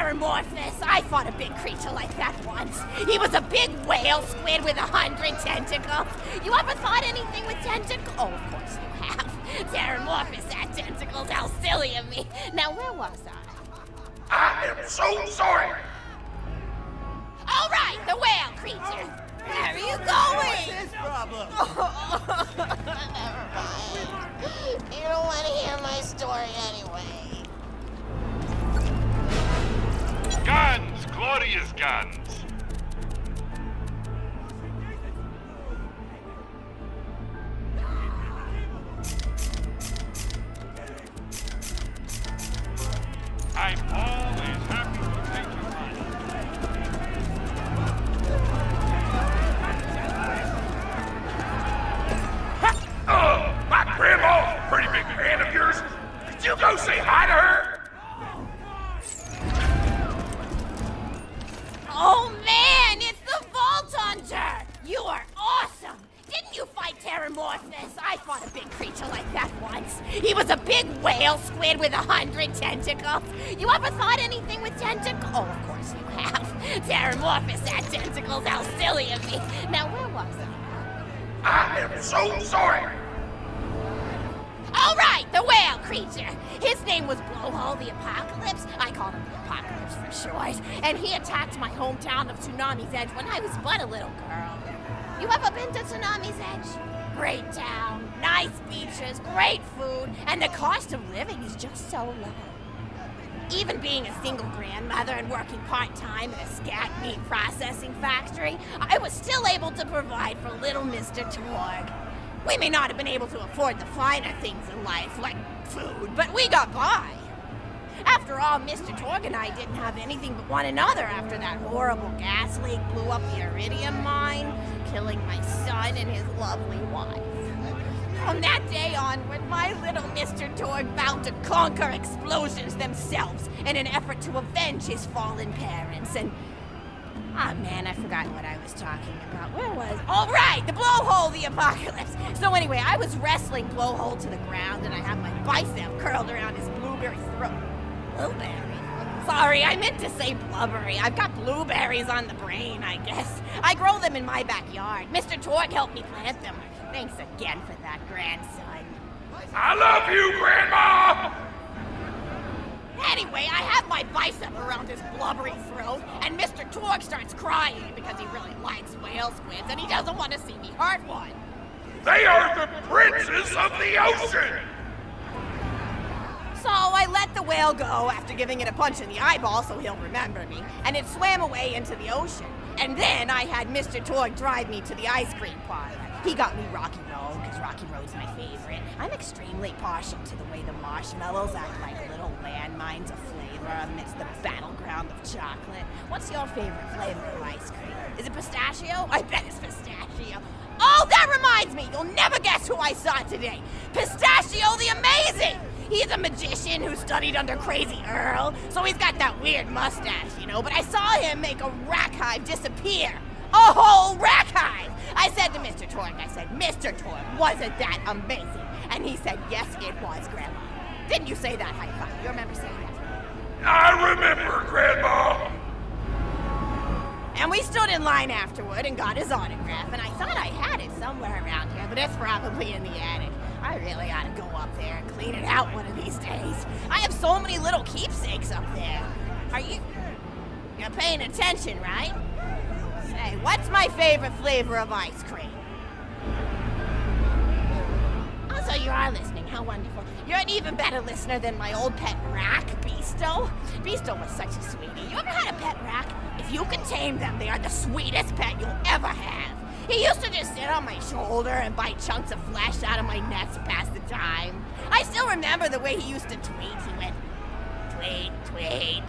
Terramorphous. I fought a big creature like that once. He was a big whale squid with 100 tentacles. You ever thought anything with tentacles? Oh, of course you have. Terramorphous had tentacles. How silly of me. Now, where was I? I am so sorry. All right, the whale creature. Where are you going? What's his problem? Never mind. You don't want to hear my story anyway. Guns, Claudia's guns. I'm always happy to take your money. My grandma's a pretty big fan of yours. Could you go say hi to her? Oh man, it's the Vault Hunter! You are awesome! Didn't you fight Terramorphous? I fought a big creature like that once. He was a big whale squid with 100 tentacles. You ever thought anything with tentacles? Oh, of course you have. Terramorphous had tentacles. How silly of me. Now, where was I? I am so sorry. All right, the whale creature. His name was Blowhole the Apocalypse. I called him the Apocalypse for short. And he attacked my hometown of Tsunami's Edge when I was but a little girl. You ever been to Tsunami's Edge? Great town, nice beaches, great food, and the cost of living is just so low. Even being a single grandmother and working part-time in a scat meat processing factory, I was still able to provide for little Mr. Torg. We may not have been able to afford the finer things in life, like food, but we got by. After all, Mr. Torg and I didn't have anything but one another after that horrible gas leak blew up the iridium mine, killing my son and his lovely wife. From that day onward, my little Mr. Torg vowed to conquer explosions themselves in an effort to avenge his fallen parents, and... Ah, man, I forgot what I was talking about. Where was... All right, the Blowhole the Apocalypse. So anyway, I was wrestling Blowhole to the ground, and I had my bicep curled around his blueberry throat. Blueberry? Sorry, I meant to say blubbery. I've got blueberries on the brain, I guess. I grow them in my backyard. Mr. Torg helped me plant them. Thanks again for that, grandson. I love you, Grandma! Anyway, I have my bicep around his blubbery throat, and Mr. Torg starts crying because he really likes whale squids, and he doesn't want to see me hurt one. They are the princes of the ocean! So I let the whale go after giving it a punch in the eyeball so he'll remember me, and it swam away into the ocean. And then I had Mr. Torg drive me to the ice cream parlor. He got me Rocky Road, because Rocky Road's my favorite. I'm extremely partial to the way the marshmallows act like little landmines of flavor amidst the battleground of chocolate. What's your favorite flavor of ice cream? Is it pistachio? I bet it's pistachio. Oh, that reminds me! You'll never guess who I saw today! Pistachio the Amazing! He's a magician who studied under Crazy Earl, so he's got that weird mustache, you know, but I saw him make a rack hive disappear. A whole rack hive! I said to Mr. Torg, Mr. Torg, wasn't that amazing? And he said, yes, it was, Grandma. Didn't you say that high five? You remember saying that? I remember, Grandma! And we stood in line afterward and got his autograph, and I thought I had it somewhere around here, but it's probably in the attic. I really ought to go up there and clean it out one of these days. I have so many little keepsakes up there. You're paying attention, right? Say, what's my favorite flavor of ice cream? Oh, so you are listening. How wonderful. You're an even better listener than my old pet rack, Beasto. Beasto was such a sweetie. You ever had a pet rack? If you can tame them, they are the sweetest pet you'll ever have. He used to just sit on my shoulder and bite chunks of flesh out of my neck to pass the time. I still remember the way he used to tweet. He went, tweet, tweet.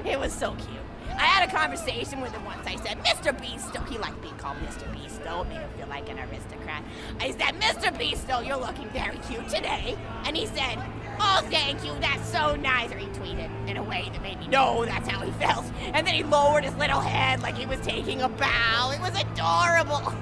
It was so cute. I had a conversation with him once. I said, Mr. Beasto. He liked being called Mr. Beasto. It made him feel like an aristocrat. I said, Mr. Beasto, you're looking very cute today. And he said, oh, thank you, that's so nice. Or he tweeted in a way that made me know that's how he felt. And then he lowered his little head like he was taking a bow. It was adorable.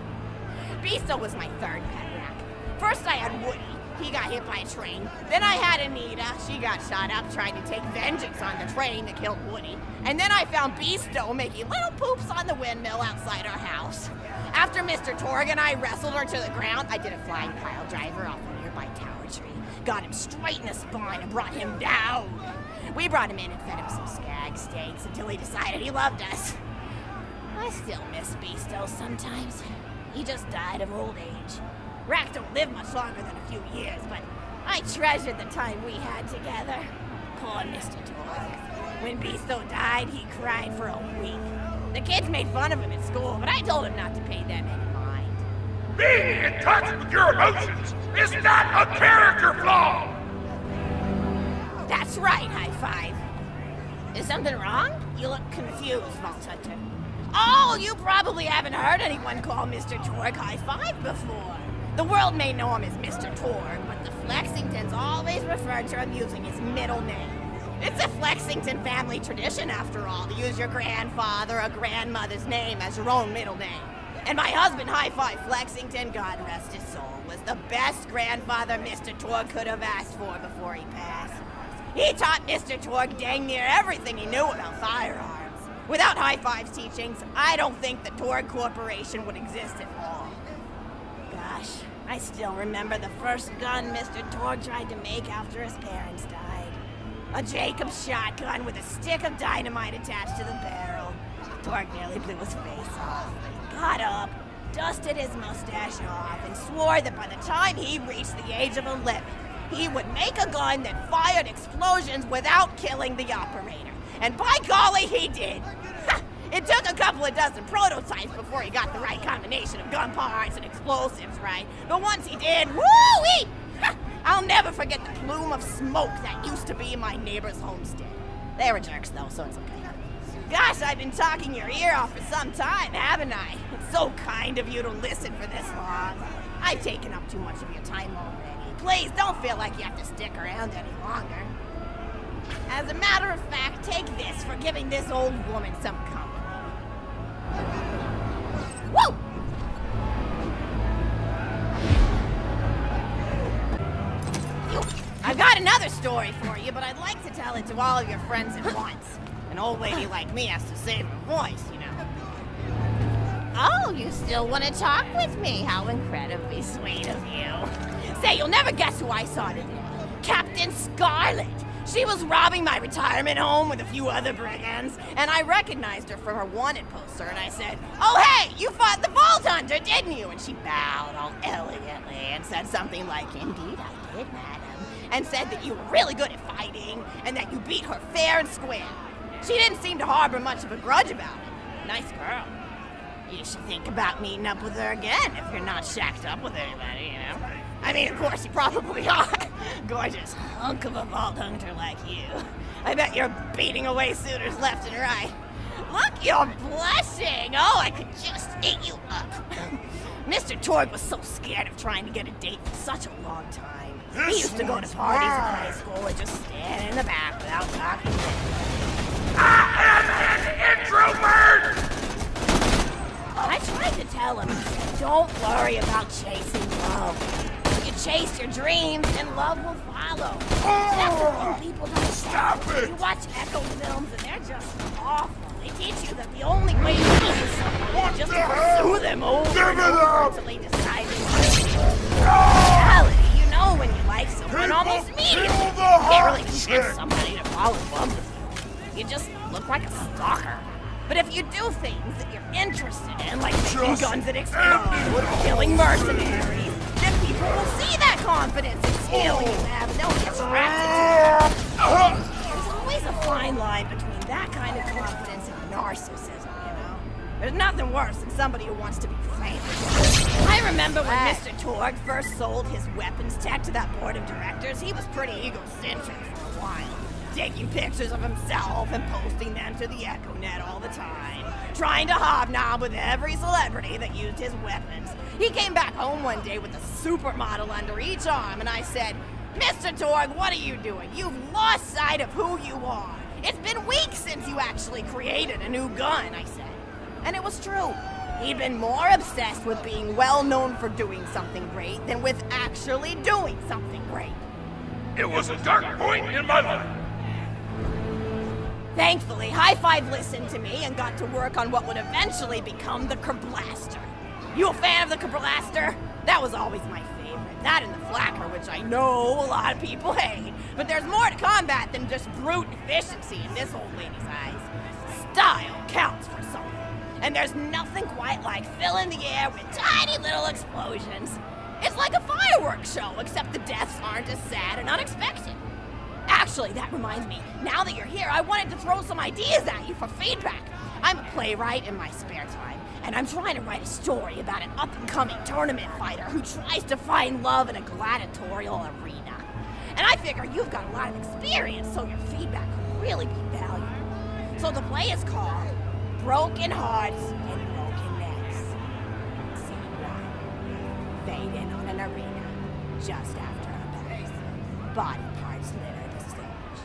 Beasto was my third pet rack. First I had Woody. he got hit by a train. Then I had Anita. She got shot up trying to take vengeance on the train that killed Woody. And then I found Beasto making little poops on the windmill outside our house. After Mr. Torg and I wrestled her to the ground, I did a flying pile driver off a nearby tower tree. Got him straight in the spine and brought him down. We brought him in and fed him some skag steaks until he decided he loved us. I still miss Beasto sometimes. He just died of old age. Rack don't live much longer than a few years, but I treasured the time we had together. Poor Mr. Torg. When Beasto died, he cried for a week. The kids made fun of him at school, but I told him not to pay them any mind. Being in touch with your emotions is not a character flaw! That's right, High Five. Is something wrong? You look confused, Vault Hunter. Oh, you probably haven't heard anyone call Mr. Torg High Five before. The world may know him as Mr. Torg, but the Flexingtons always refer to him using his middle name. It's a Flexington family tradition, after all, to use your grandfather or grandmother's name as your own middle name. And my husband, High Five Flexington, God rest his soul, was the best grandfather Mr. Torg could have asked for before he passed. He taught Mr. Torg dang near everything he knew about firearms. Without High Five's teachings, I don't think the Torg Corporation would exist at all. Gosh, I still remember the first gun Mr. Torg tried to make after his parents died. A Jacobs shotgun with a stick of dynamite attached to the barrel. Torg nearly blew his face off. He got up, dusted his mustache off, and swore that by the time he reached the age of 11, he would make a gun that fired explosions without killing the operator. And by golly, he did! It took a couple of dozen prototypes before he got the right combination of gun parts and explosives right. But once he did, woo-wee! I'll never forget the plume of smoke that used to be my neighbor's homestead. They were jerks, though, so it's okay. Gosh, I've been talking your ear off for some time, haven't I? It's so kind of you to listen for this long. I've taken up too much of your time already. Please don't feel like you have to stick around any longer. As a matter of fact, take this for giving this old woman some company. Woo! I've got another story for you, but I'd like to tell it to all of your friends at once. An old lady like me has to save her voice, you know. Oh, you still want to talk with me? How incredibly sweet of you. Say, you'll never guess who I saw today. Captain Scarlet. She was robbing my retirement home with a few other brigands, and I recognized her from her wanted poster, and I said, "Oh, hey, you fought the Vault Hunter, didn't you?" And she bowed all elegantly and said something like, "Indeed I did, madam," and said that you were really good at fighting, and that you beat her fair and square. She didn't seem to harbor much of a grudge about it. Nice girl. You should think about meeting up with her again if you're not shacked up with anybody, you know? I mean, of course, you probably are. Gorgeous hunk of a Vault Hunter like you. I bet you're beating away suitors left and right. Look, you're blushing. Oh, I could just eat you up. Mr. Torg was so scared of trying to get a date for such a long time. He used to go to parties in high school and just stand in the back without talking to anyone. I am an introvert! I tried to tell him, don't worry about chasing love. You chase your dreams and love will follow. That's the thing people don't Stop it! You watch Echo films and they're just awful. They teach you that the only way to love someone is just to pursue them over and over until they decide they want to. In reality, you know when you like someone almost immediately. You can't really convince somebody to fall in love with you. You just look like a stalker. But if you do things that you're interested in, like making guns that explode or killing mercenaries, then people will see that confidence and skill you have, and they'll get attracted to it. There's always a fine line between that kind of confidence and narcissism, you know? There's nothing worse than somebody who wants to be famous. I remember when Mr. Torg first sold his weapons tech to that board of directors, he was pretty egocentric for a while. Taking pictures of himself and posting them to the EchoNet all the time. Trying to hobnob with every celebrity that used his weapons. He came back home one day with a supermodel under each arm, and I said, "Mr. Torg, what are you doing? You've lost sight of who you are. It's been weeks since you actually created a new gun," I said. And it was true. He'd been more obsessed with being well known for doing something great than with actually doing something great. It was a dark point in my life. Thankfully, High Five listened to me and got to work on what would eventually become the Kerblaster. You a fan of the Kerblaster? That was always my favorite. That and the Flacker, which I know a lot of people hate. But there's more to combat than just brute efficiency in this old lady's eyes. Style counts for something. And there's nothing quite like filling the air with tiny little explosions. It's like a fireworks show, except the deaths aren't as sad and unexpected. Actually, that reminds me, now that you're here, I wanted to throw some ideas at you for feedback. I'm a playwright in my spare time, and I'm trying to write a story about an up-and-coming tournament fighter who tries to find love in a gladiatorial arena. And I figure you've got a lot of experience, so your feedback could really be valuable. So the play is called Broken Hearts and Broken Necks. Scene 1. Fade in on an arena, just after a battle. Body parts litter the stage.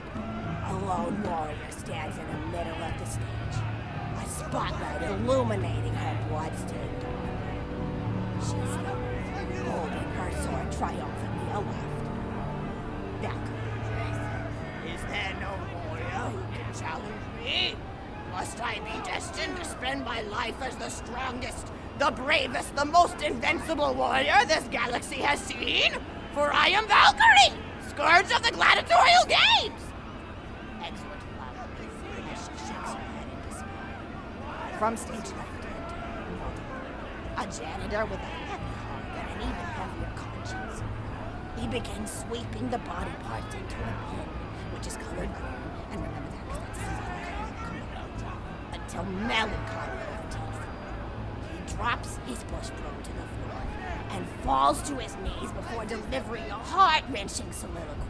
A lone warrior stands in the middle of the stage. A spotlight illuminating her blood-stained arm. She's holding her sword triumphantly aloft. Valkyrie. Is there no warrior who can challenge me? Must I be destined to spend my life as the strongest, the bravest, the most invincible warrior this galaxy has seen? For I am Valkyrie, scourge of the gladiatorial games! Excellent Valkyrie, as she shakes her head in despair. From stage left a janitor with a heavy heart and an even heavier conscience. He begins sweeping the body parts into a bin, which is colored green, and remember that because that's symbolic color, until melancholy overtakes him. He drops his bush broom to the floor and falls to his knees before delivering a heart-wrenching soliloquy.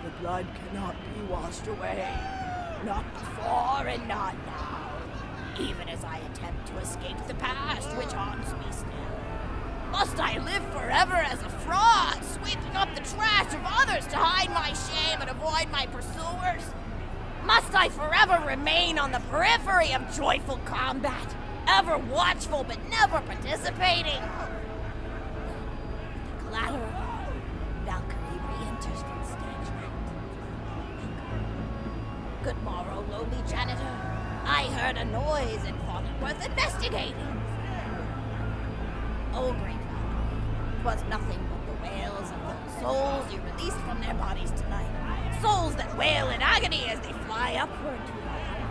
The blood cannot be washed away, not before and not now, even as I attempt to escape the past which haunts me still. Must I live forever as a fraud, sweeping up the trash of others to hide my shame and avoid my pursuers? Must I forever remain on the periphery of joyful combat, ever watchful but never participating? The clatter of all, Valkyrie re-enters from stage right. Good morrow, lowly janitor. I heard a noise and thought it worth investigating. Oh, great Valkyrie, 'twas nothing but the wails of those souls you released from their bodies tonight. Souls that wail in agony as they fly upward to Valhalla.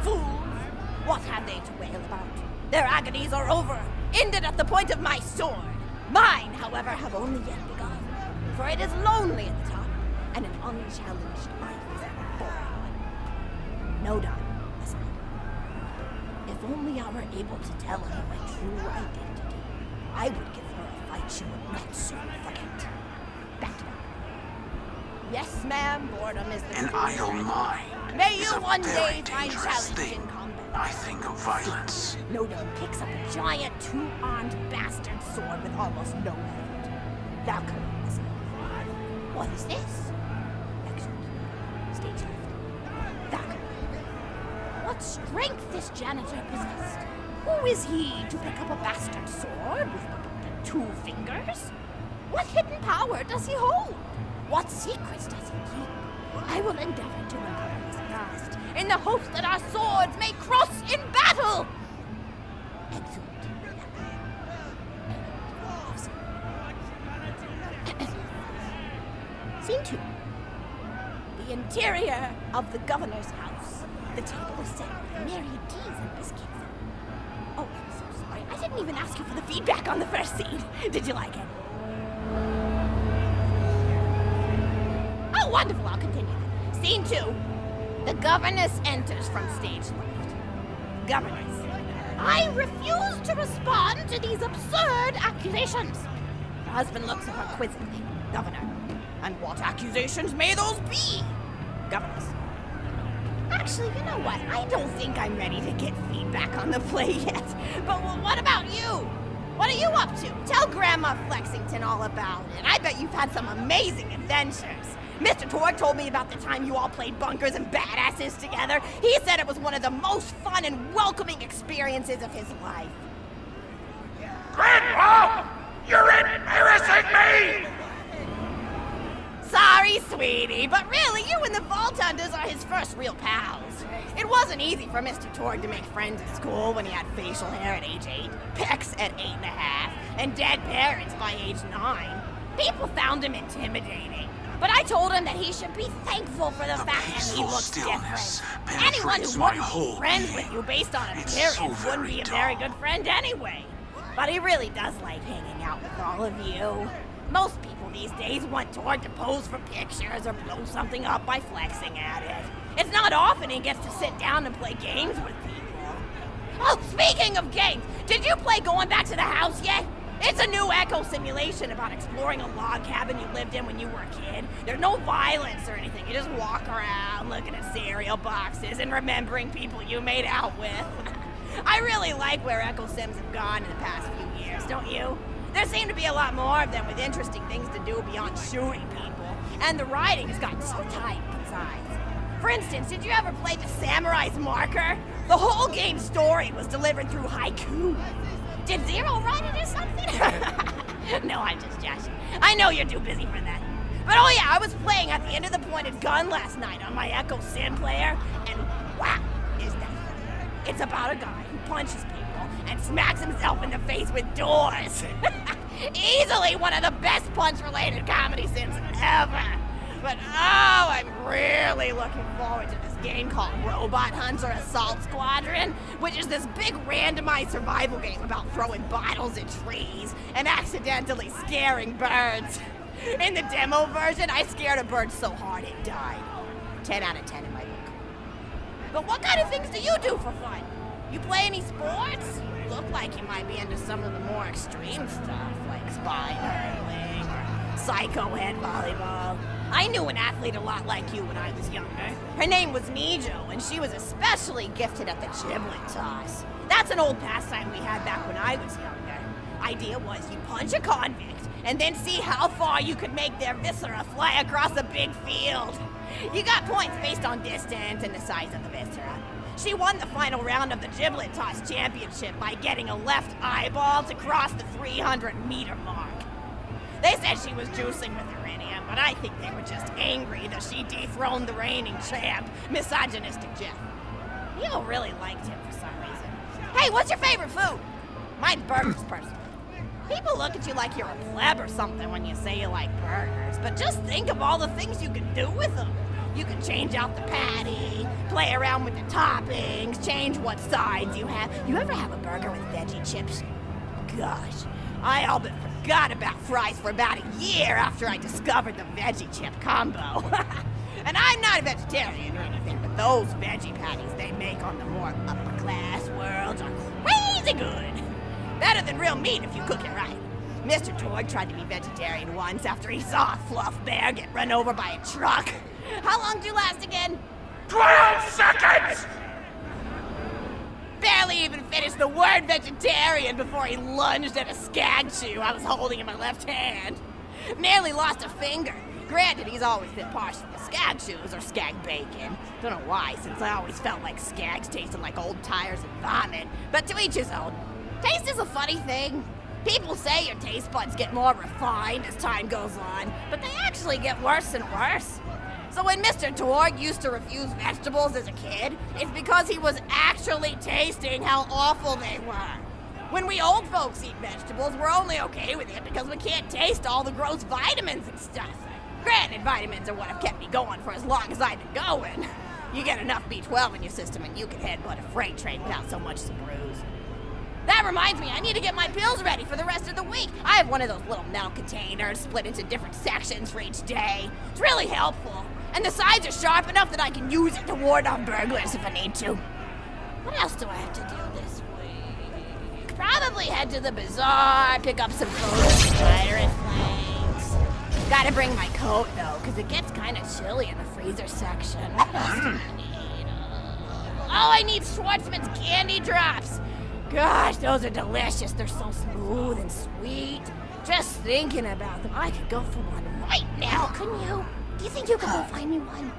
Fools! What have they to wail about? Their agonies are over, ended at the point of my sword. Mine, however, have only yet begun, for it is lonely at the top, and an unchallenged life is a boring one. No doubt, listen. If only I were able to tell her my true identity, I would give her a fight she would not soon forget. Back to her. Yes, ma'am, boredom is the An idle mind. May is you a one very day find dangerous challenge thing. in combat. I think of violence. Nodum picks up a giant two-armed bastard sword with almost no effort. Valkyrie listens. What is this? Excellent. Stage left. Valkyrie. What strength this janitor possessed? Who is he to pick up a bastard sword with but 2 fingers? What hidden power does he hold? What secrets does he keep? I will endeavor to uncover his past, in the hopes that our swords may cross in battle! Excellent. Scene 2. The interior of the governor's house. The table is set with myriad teas and biscuits. Oh, I'm so sorry. I didn't even ask you for the feedback on the first scene. Did you like it? Oh, wonderful. I'll continue. Scene 2. The governess enters from stage left. Governess. I refuse to respond to these absurd accusations. Her husband looks at her quizzically. Governor. And what accusations may those be? Governess. Actually, you know what? I don't think I'm ready to get feedback on the play yet. But what about you? What are you up to? Tell Grandma Flexington all about it. I bet you've had some amazing adventures. Mr. Torg told me about the time you all played bunkers and badasses together. He said it was one of the most fun and welcoming experiences of his life. Grandpa! You're embarrassing me! Sorry, sweetie, but really, you and the Vault Hunters are his first real pals. It wasn't easy for Mr. Torg to make friends at school when he had facial hair at age 8, pecs at 8.5, and dead parents by age 9. People found him intimidating, but I told him that he should be thankful for the fact that he looks different. Anyone who wouldn't be friends with you based on appearance wouldn't be a very good friend anyway. But he really does like hanging out with all of you. Most people these days want Torg to pose for pictures or blow something up by flexing at it. It's not often he gets to sit down and play games with people. Oh, speaking of games, did you play Going Back to the House yet? It's a new echo simulation about exploring a log cabin you lived in when you were a kid. There's no violence or anything. You just walk around looking at cereal boxes and remembering people you made out with. I really like where Echo Sims have gone in the past few years, don't you? There seem to be a lot more of them with interesting things to do beyond shooting people, and the writing has gotten so tight besides. For instance, did you ever play The Samurai's Marker? The whole game's story was delivered through haiku. Did Zero write it or something? No, I'm just joshing. I know you're too busy for that. But oh yeah, I was playing at the end of the pointed gun last night on my Echo Sim player, and wow, is that funny. It's about a guy who punches people and smacks himself in the face with doors. Easily one of the best punch-related comedy sims ever. But oh, I'm really looking forward to this game called Robot Hunter Assault Squadron, which is this big randomized survival game about throwing bottles at trees and accidentally scaring birds. In the demo version, I scared a bird so hard it died. 10 out of 10 in my book. But what kind of things do you do for fun? You play any sports? Look like you might be into some of the more extreme stuff, like spine hurling or psycho head volleyball. I knew an athlete a lot like you when I was younger. Her name was Mijo, and she was especially gifted at the giblet toss. That's an old pastime we had back when I was younger. Idea was you punch a convict, and then see how far you could make their viscera fly across a big field. You got points based on distance and the size of the viscera. She won the final round of the giblet toss championship by getting a left eyeball to cross the 300-meter mark. They said she was juicing with iridium, but I think they were just angry that she dethroned the reigning champ, misogynistic Jeff. You really liked him for some reason. Hey, what's your favorite food? Mine's burgers, personally. People look at you like you're a pleb or something when you say you like burgers, but just think of all the things you can do with them. You can change out the patty, play around with the toppings, change what sides you have. You ever have a burger with veggie chips? Gosh, I all but forgot about fries for about a year after I discovered the veggie chip combo. And I'm not a vegetarian or anything, but those veggie patties they make on the more upper class worlds are crazy good. Better than real meat if you cook it right. Mr. Torg tried to be vegetarian once after he saw a fluff bear get run over by a truck. How long do you last again? 12 seconds! Barely even finished the word vegetarian before he lunged at a skag chew I was holding in my left hand. Nearly lost a finger. Granted, he's always been partial to skag chews or skag bacon. Don't know why, since I always felt like skags tasted like old tires and vomit. But to each his own. Taste is a funny thing. People say your taste buds get more refined as time goes on, but they actually get worse and worse. So when Mr. Torg used to refuse vegetables as a kid, it's because he was actually tasting how awful they were. When we old folks eat vegetables, we're only okay with it because we can't taste all the gross vitamins and stuff. Granted, vitamins are what have kept me going for as long as I've been going. You get enough B12 in your system and you can headbutt a freight train without so much as a bruise. That reminds me, I need to get my pills ready for the rest of the week. I have one of those little metal containers split into different sections for each day. It's really helpful. And the sides are sharp enough that I can use it to ward off burglars if I need to. What else do I have to do this week? Probably head to the bazaar, pick up some food and spider flames. Gotta bring my coat though, because it gets kind of chilly in the freezer section. What else do I need? Oh, I need Schwartzman's candy drops. Gosh, those are delicious. They're so smooth and sweet. Just thinking about them, I could go for one right now, couldn't you? Do you think you could go find me one?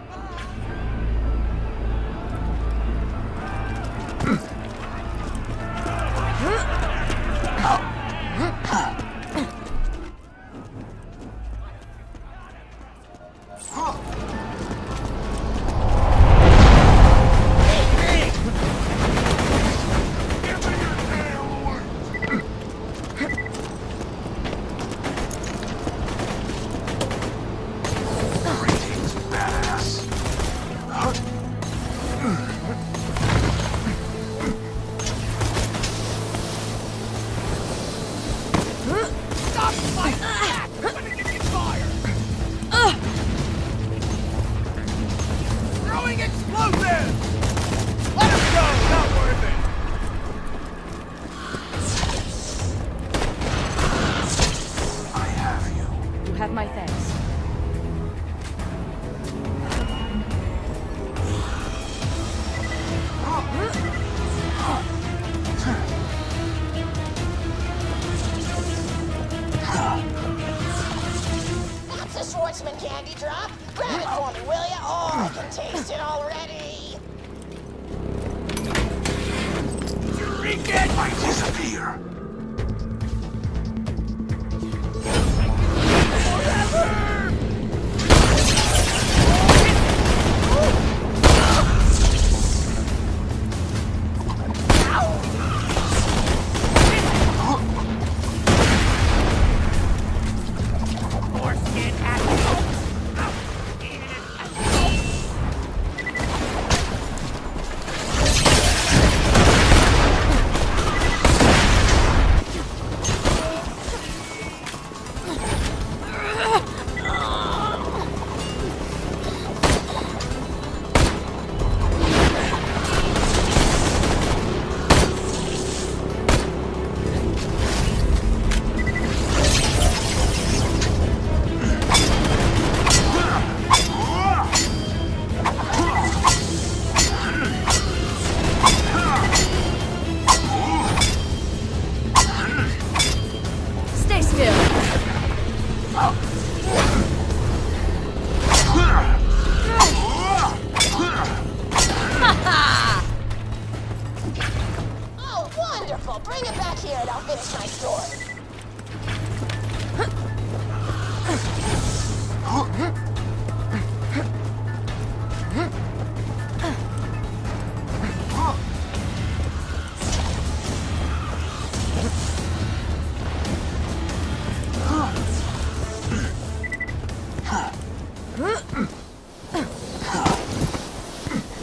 Throwing explosives! Let him go! Not worth it! I have you. You have my thanks. That's a Schwartzman candy drop. Grab it for me, will ya? Oh, I can taste it already. I disappear. Stay still. Oh, wonderful. Bring it back here and I'll finish my story.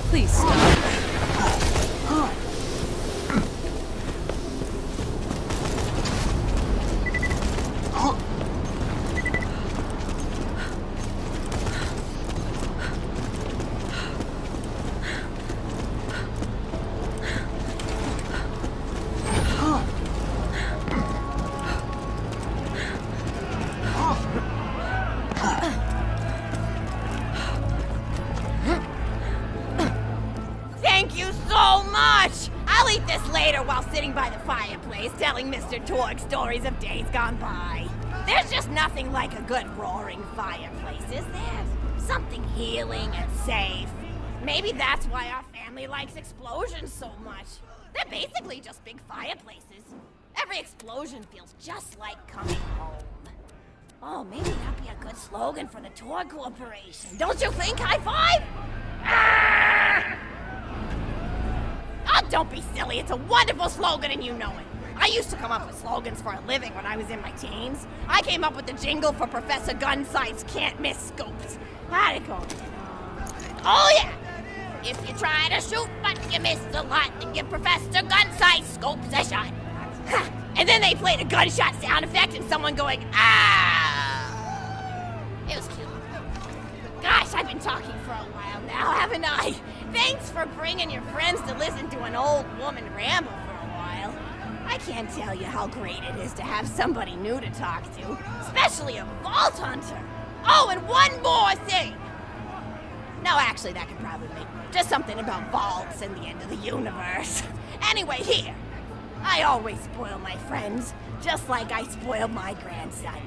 Please stop. Thank you so much! I'll eat this later while sitting by the fireplace telling Mr. Torg stories of days gone by. There's just nothing like a good roaring fireplace, is there? Something healing and safe. Maybe that's why our family likes explosions so much. They're basically just big fireplaces. Every explosion feels just like coming home. Oh, maybe that'd be a good slogan for the Torg Corporation. Don't you think, High Five? Ah! Oh, don't be silly. It's a wonderful slogan and you know it. I used to come up with slogans for a living when I was in my teens. I came up with the jingle for Professor Gunsight's Can't Miss Scopes. How'd it go? Oh, yeah. If you try to shoot but you miss a lot, then give Professor Gunsight Scopes a shot. Ha! And then they played a gunshot sound effect and someone going, ah! It was cute. Gosh, I've been talking for a while now, haven't I? Thanks for bringing your friends to listen to an old woman ramble for a while. I can't tell you how great it is to have somebody new to talk to, especially a vault hunter. Oh, and one more thing. No, actually, that could probably make just something about vaults and the end of the universe. Anyway, here. I always spoil my friends, just like I spoiled my grandson.